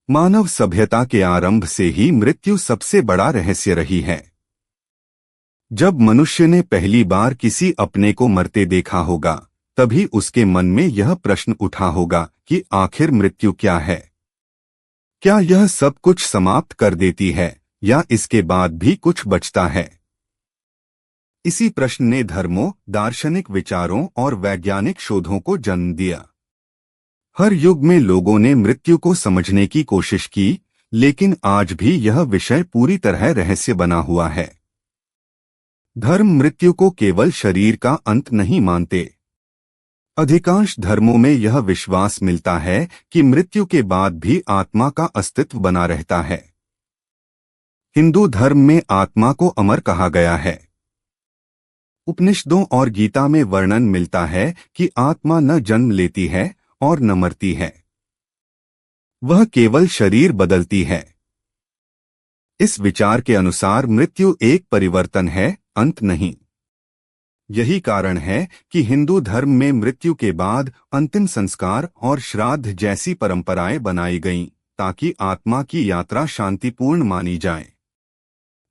मानव सभ्यता के आरंभ से ही मृत्यु सबसे बड़ा रहस्य रही है। जब मनुष्य ने पहली बार किसी अपने को मरते देखा होगा, तभी उसके मन में यह प्रश्न उठा होगा कि आखिर मृत्यु क्या है। क्या यह सब कुछ समाप्त कर देती है या इसके बाद भी कुछ बचता है? इसी प्रश्न ने धर्मों, दार्शनिक विचारों और वैज्ञानिक शोधों को जन्म दिया। हर युग में लोगों ने मृत्यु को समझने की कोशिश की, लेकिन आज भी यह विषय पूरी तरह रहस्य बना हुआ है। धर्म मृत्यु को केवल शरीर का अंत नहीं मानते। अधिकांश धर्मों में यह विश्वास मिलता है कि मृत्यु के बाद भी आत्मा का अस्तित्व बना रहता है। हिंदू धर्म में आत्मा को अमर कहा गया है। उपनिषदों और गीता में वर्णन मिलता है कि आत्मा न जन्म लेती है और न मरती है, वह केवल शरीर बदलती है। इस विचार के अनुसार मृत्यु एक परिवर्तन है, अंत नहीं। यही कारण है कि हिंदू धर्म में मृत्यु के बाद अंतिम संस्कार और श्राद्ध जैसी परंपराएं बनाई गईं, ताकि आत्मा की यात्रा शांतिपूर्ण मानी जाए।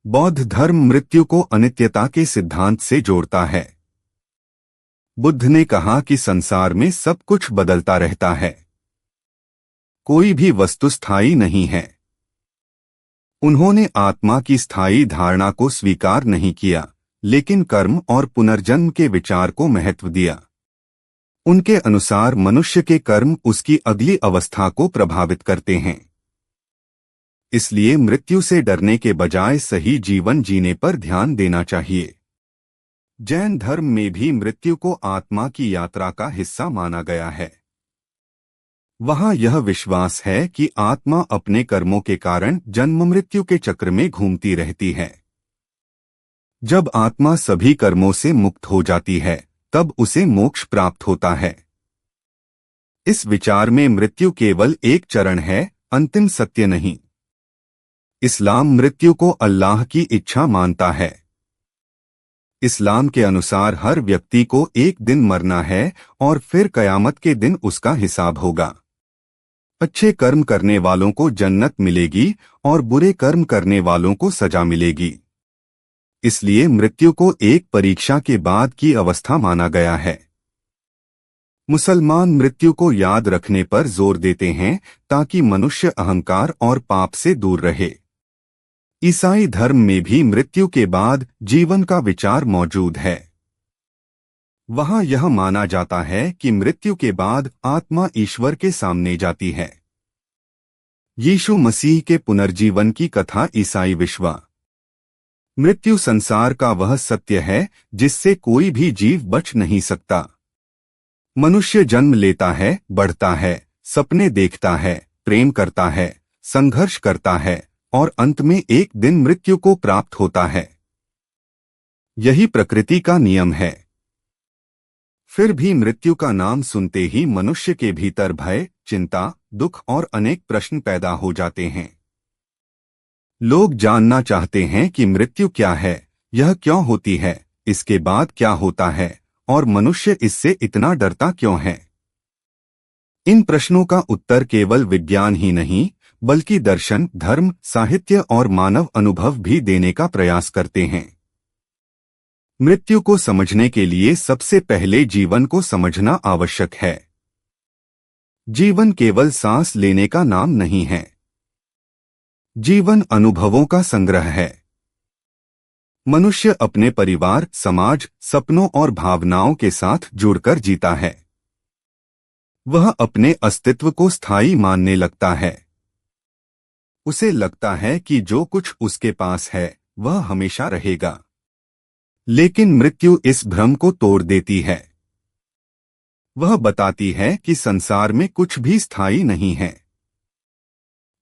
बौद्ध धर्म मृत्यु को अनित्यता के सिद्धांत से जोड़ता है। बुद्ध ने कहा कि संसार में सब कुछ बदलता रहता है, कोई भी वस्तु स्थायी नहीं है। उन्होंने आत्मा की स्थायी धारणा को स्वीकार नहीं किया, लेकिन कर्म और पुनर्जन्म के विचार को महत्व दिया। उनके अनुसार मनुष्य के कर्म उसकी अगली अवस्था को प्रभावित करते हैं। इसलिए मृत्यु से डरने के बजाय सही जीवन जीने पर ध्यान देना चाहिए। जैन धर्म में भी मृत्यु को आत्मा की यात्रा का हिस्सा माना गया है। वहां यह विश्वास है कि आत्मा अपने कर्मों के कारण जन्म मृत्यु के चक्र में घूमती रहती है। जब आत्मा सभी कर्मों से मुक्त हो जाती है, तब उसे मोक्ष प्राप्त होता है। इस विचार में मृत्यु केवल एक चरण है, अंतिम सत्य नहीं। इस्लाम मृत्यु को अल्लाह की इच्छा मानता है। इस्लाम के अनुसार हर व्यक्ति को एक दिन मरना है और फिर कयामत के दिन उसका हिसाब होगा। अच्छे कर्म करने वालों को जन्नत मिलेगी और बुरे कर्म करने वालों को सजा मिलेगी। इसलिए मृत्यु को एक परीक्षा के बाद की अवस्था माना गया है। मुसलमान मृत्यु को याद रखने पर जोर देते हैं ताकि मनुष्य अहंकार और पाप से दूर रहे। ईसाई धर्म में भी मृत्यु के बाद जीवन का विचार मौजूद है। वहां यह माना जाता है कि मृत्यु के बाद आत्मा ईश्वर के सामने जाती है। यीशु मसीह के पुनर्जीवन की कथा ईसाई विश्वास। मृत्यु संसार का वह सत्य है जिससे कोई भी जीव बच नहीं सकता। मनुष्य जन्म लेता है, बढ़ता है, सपने देखता है, प्रेम करता है, संघर्ष करता है और अंत में एक दिन मृत्यु को प्राप्त होता है। यही प्रकृति का नियम है। फिर भी मृत्यु का नाम सुनते ही मनुष्य के भीतर भय, चिंता, दुख और अनेक प्रश्न पैदा हो जाते हैं। लोग जानना चाहते हैं कि मृत्यु क्या है, यह क्यों होती है, इसके बाद क्या होता है और मनुष्य इससे इतना डरता क्यों है। इन प्रश्नों का उत्तर केवल विज्ञान ही नहीं, बल्कि दर्शन, धर्म, साहित्य और मानव अनुभव भी देने का प्रयास करते हैं। मृत्यु को समझने के लिए सबसे पहले जीवन को समझना आवश्यक है। जीवन केवल सांस लेने का नाम नहीं है। जीवन अनुभवों का संग्रह है। मनुष्य अपने परिवार, समाज, सपनों और भावनाओं के साथ जुड़कर जीता है। वह अपने अस्तित्व को स्थायी मानने लगता है। उसे लगता है कि जो कुछ उसके पास है वह हमेशा रहेगा। लेकिन मृत्यु इस भ्रम को तोड़ देती है। वह बताती है कि संसार में कुछ भी स्थायी नहीं है।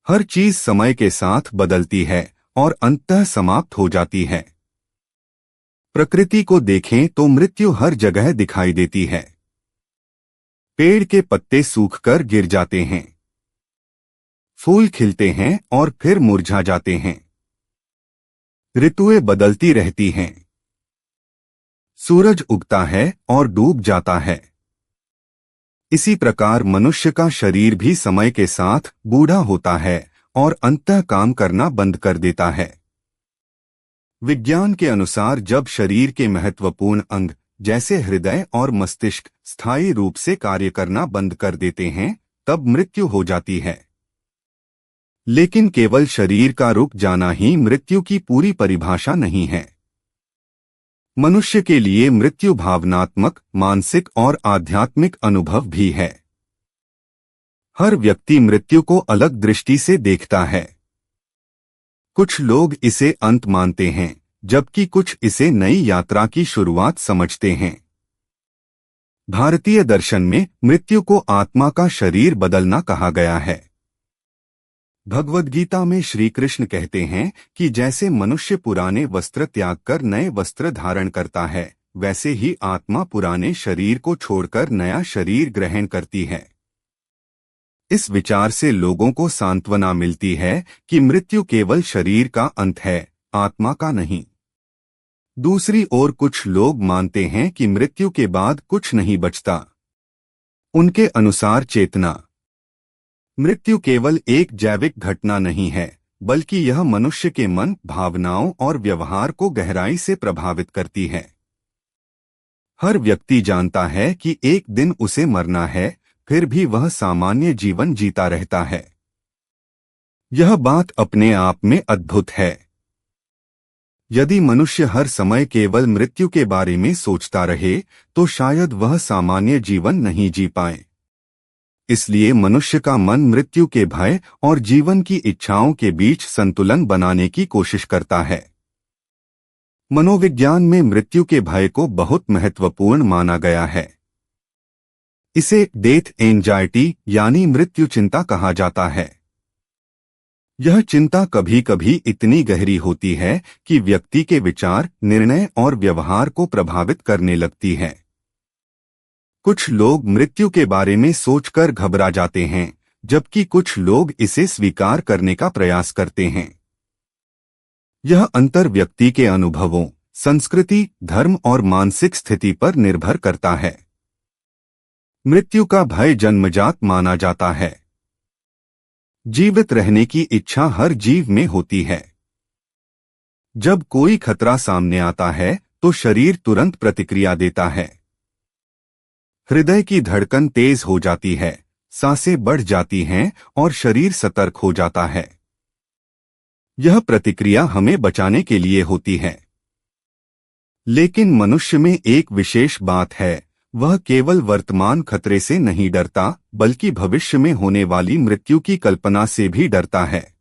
हर चीज समय के साथ बदलती है और अंततः समाप्त हो जाती है। प्रकृति को देखें तो मृत्यु हर जगह दिखाई देती है। पेड़ के पत्ते सूखकर गिर जाते हैं, फूल खिलते हैं और फिर मुरझा जाते हैं। ऋतुएं बदलती रहती हैं। सूरज उगता है और डूब जाता है। इसी प्रकार मनुष्य का शरीर भी समय के साथ बूढ़ा होता है और अंततः काम करना बंद कर देता है। विज्ञान के अनुसार जब शरीर के महत्वपूर्ण अंग जैसे हृदय और मस्तिष्क स्थायी रूप से कार्य करना बंद कर देते हैं, तब मृत्यु हो जाती है। लेकिन केवल शरीर का रुक जाना ही मृत्यु की पूरी परिभाषा नहीं है। मनुष्य के लिए मृत्यु भावनात्मक, मानसिक और आध्यात्मिक अनुभव भी है। हर व्यक्ति मृत्यु को अलग दृष्टि से देखता है। कुछ लोग इसे अंत मानते हैं, जबकि कुछ इसे नई यात्रा की शुरुआत समझते हैं। भारतीय दर्शन में मृत्यु को आत्मा का शरीर बदलना कहा गया है। भगवद गीता में श्री कृष्ण कहते हैं कि जैसे मनुष्य पुराने वस्त्र त्याग कर नए वस्त्र धारण करता है, वैसे ही आत्मा पुराने शरीर को छोड़कर नया शरीर ग्रहण करती है। इस विचार से लोगों को सांत्वना मिलती है कि मृत्यु केवल शरीर का अंत है, आत्मा का नहीं। दूसरी ओर कुछ लोग मानते हैं कि मृत्यु के बाद कुछ नहीं बचता। उनके अनुसार चेतना मृत्यु केवल एक जैविक घटना नहीं है, बल्कि यह मनुष्य के मन, भावनाओं और व्यवहार को गहराई से प्रभावित करती है। हर व्यक्ति जानता है कि एक दिन उसे मरना है, फिर भी वह सामान्य जीवन जीता रहता है। यह बात अपने आप में अद्भुत है। यदि मनुष्य हर समय केवल मृत्यु के बारे में सोचता रहे, तो शायद वह सामान्य जीवन नहीं जी पाए। इसलिए मनुष्य का मन मृत्यु के भय और जीवन की इच्छाओं के बीच संतुलन बनाने की कोशिश करता है। मनोविज्ञान में मृत्यु के भय को बहुत महत्वपूर्ण माना गया है। इसे डेथ एंजाइटी यानी मृत्यु चिंता कहा जाता है। यह चिंता कभी कभी इतनी गहरी होती है कि व्यक्ति के विचार, निर्णय और व्यवहार को प्रभावित करने लगती है। कुछ लोग मृत्यु के बारे में सोचकर घबरा जाते हैं, जबकि कुछ लोग इसे स्वीकार करने का प्रयास करते हैं। यह अंतर व्यक्ति के अनुभवों, संस्कृति, धर्म और मानसिक स्थिति पर निर्भर करता है। मृत्यु का भय जन्मजात माना जाता है। जीवित रहने की इच्छा हर जीव में होती है। जब कोई खतरा सामने आता है तो शरीर तुरंत प्रतिक्रिया देता है। हृदय की धड़कन तेज हो जाती है, सांसें बढ़ जाती हैं और शरीर सतर्क हो जाता है। यह प्रतिक्रिया हमें बचाने के लिए होती है। लेकिन मनुष्य में एक विशेष बात है, वह केवल वर्तमान खतरे से नहीं डरता, बल्कि भविष्य में होने वाली मृत्यु की कल्पना से भी डरता है।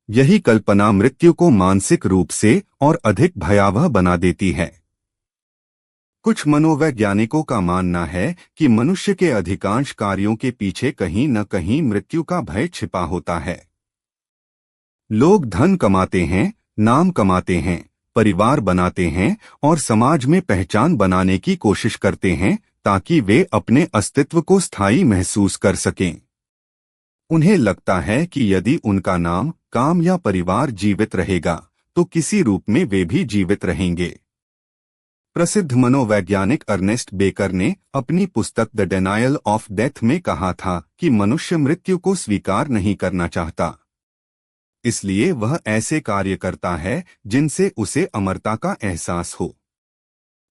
यही कल्पना मृत्यु को मानसिक रूप से और अधिक भयावह बना देती है। कुछ मनोवैज्ञानिकों का मानना है कि मनुष्य के अधिकांश कार्यों के पीछे कहीं न कहीं मृत्यु का भय छिपा होता है। लोग धन कमाते हैं, नाम कमाते हैं, परिवार बनाते हैं और समाज में पहचान बनाने की कोशिश करते हैं, ताकि वे अपने अस्तित्व को स्थायी महसूस कर सकें। उन्हें लगता है कि यदि उनका नाम, काम या परिवार जीवित रहेगा, तो किसी रूप में वे भी जीवित रहेंगे। प्रसिद्ध मनोवैज्ञानिक अर्नेस्ट बेकर ने अपनी पुस्तक द डेनायल ऑफ डेथ में कहा था कि मनुष्य मृत्यु को स्वीकार नहीं करना चाहता, इसलिए वह ऐसे कार्य करता है जिनसे उसे अमरता का एहसास हो।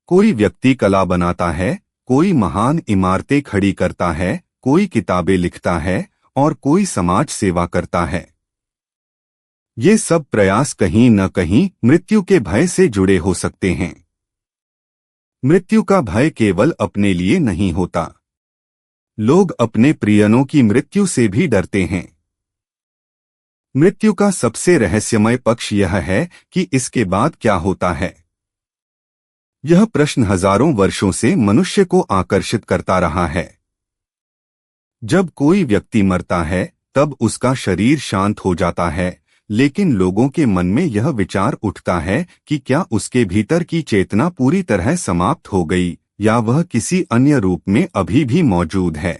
कोई व्यक्ति कला बनाता है, कोई महान इमारतें खड़ी करता है, कोई किताबें लिखता है और कोई समाज सेवा करता है। ये सब प्रयास कहीं न कहीं मृत्यु के भय से जुड़े हो सकते हैं। मृत्यु का भय केवल अपने लिए नहीं होता। लोग अपने प्रियजनों की मृत्यु से भी डरते हैं। मृत्यु का सबसे रहस्यमय पक्ष यह है कि इसके बाद क्या होता है। यह प्रश्न हजारों वर्षों से मनुष्य को आकर्षित करता रहा है। जब कोई व्यक्ति मरता है, तब उसका शरीर शांत हो जाता है, लेकिन लोगों के मन में यह विचार उठता है कि क्या उसके भीतर की चेतना पूरी तरह समाप्त हो गई या वह किसी अन्य रूप में अभी भी मौजूद है।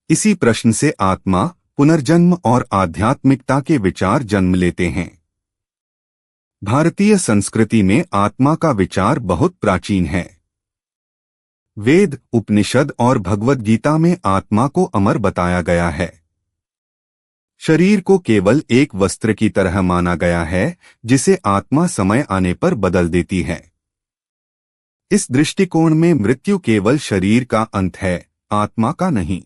इसी प्रश्न से आत्मा, पुनर्जन्म और आध्यात्मिकता के विचार जन्म लेते हैं। भारतीय संस्कृति में आत्मा का विचार बहुत प्राचीन है। वेद, उपनिषद और भगवद गीता में आत्मा को अमर बताया गया है। शरीर को केवल एक वस्त्र की तरह माना गया है जिसे आत्मा समय आने पर बदल देती है। इस दृष्टिकोण में मृत्यु केवल शरीर का अंत है, आत्मा का नहीं।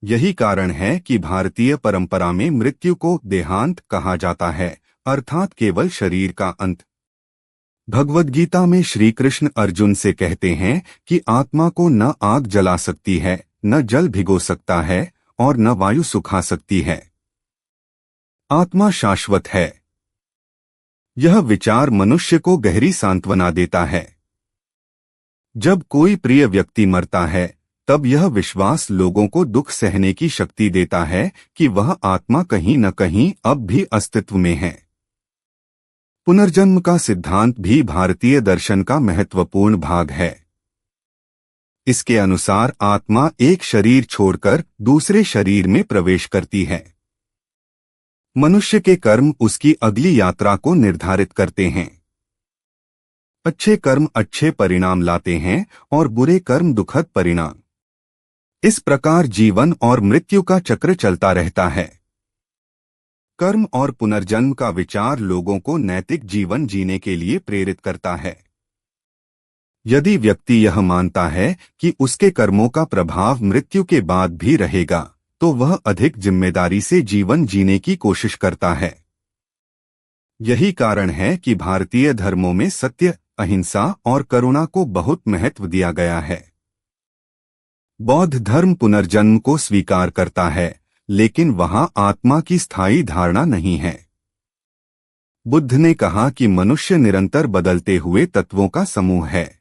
यही कारण है कि भारतीय परंपरा में मृत्यु को देहांत कहा जाता है, अर्थात केवल शरीर का अंत। भगवद गीता में श्री कृष्ण अर्जुन से कहते हैं कि आत्मा को न आग जला सकती है, न जल भिगो सकता है और न वायु सुखा सकती है। आत्मा शाश्वत है। यह विचार मनुष्य को गहरी सांत्वना देता है। जब कोई प्रिय व्यक्ति मरता है, तब यह विश्वास लोगों को दुख सहने की शक्ति देता है कि वह आत्मा कहीं न कहीं अब भी अस्तित्व में है। पुनर्जन्म का सिद्धांत भी भारतीय दर्शन का महत्वपूर्ण भाग है। इसके अनुसार आत्मा एक शरीर छोड़कर दूसरे शरीर में प्रवेश करती है। मनुष्य के कर्म उसकी अगली यात्रा को निर्धारित करते हैं। अच्छे कर्म अच्छे परिणाम लाते हैं और बुरे कर्म दुखद परिणाम। इस प्रकार जीवन और मृत्यु का चक्र चलता रहता है। कर्म और पुनर्जन्म का विचार लोगों को नैतिक जीवन जीने के लिए प्रेरित करता है। यदि व्यक्ति यह मानता है कि उसके कर्मों का प्रभाव मृत्यु के बाद भी रहेगा, तो वह अधिक जिम्मेदारी से जीवन जीने की कोशिश करता है। यही कारण है कि भारतीय धर्मों में सत्य, अहिंसा और करुणा को बहुत महत्व दिया गया है। बौद्ध धर्म पुनर्जन्म को स्वीकार करता है, लेकिन वहां आत्मा की स्थायी धारणा नहीं है। बुद्ध ने कहा कि मनुष्य निरंतर बदलते हुए तत्वों का समूह है।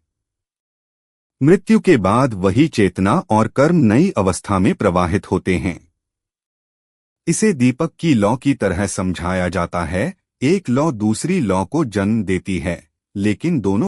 मृत्यु के बाद वही चेतना और कर्म नई अवस्था में प्रवाहित होते हैं। इसे दीपक की लौ की तरह समझाया जाता है। एक लौ दूसरी लौ को जन्म देती है, लेकिन दोनों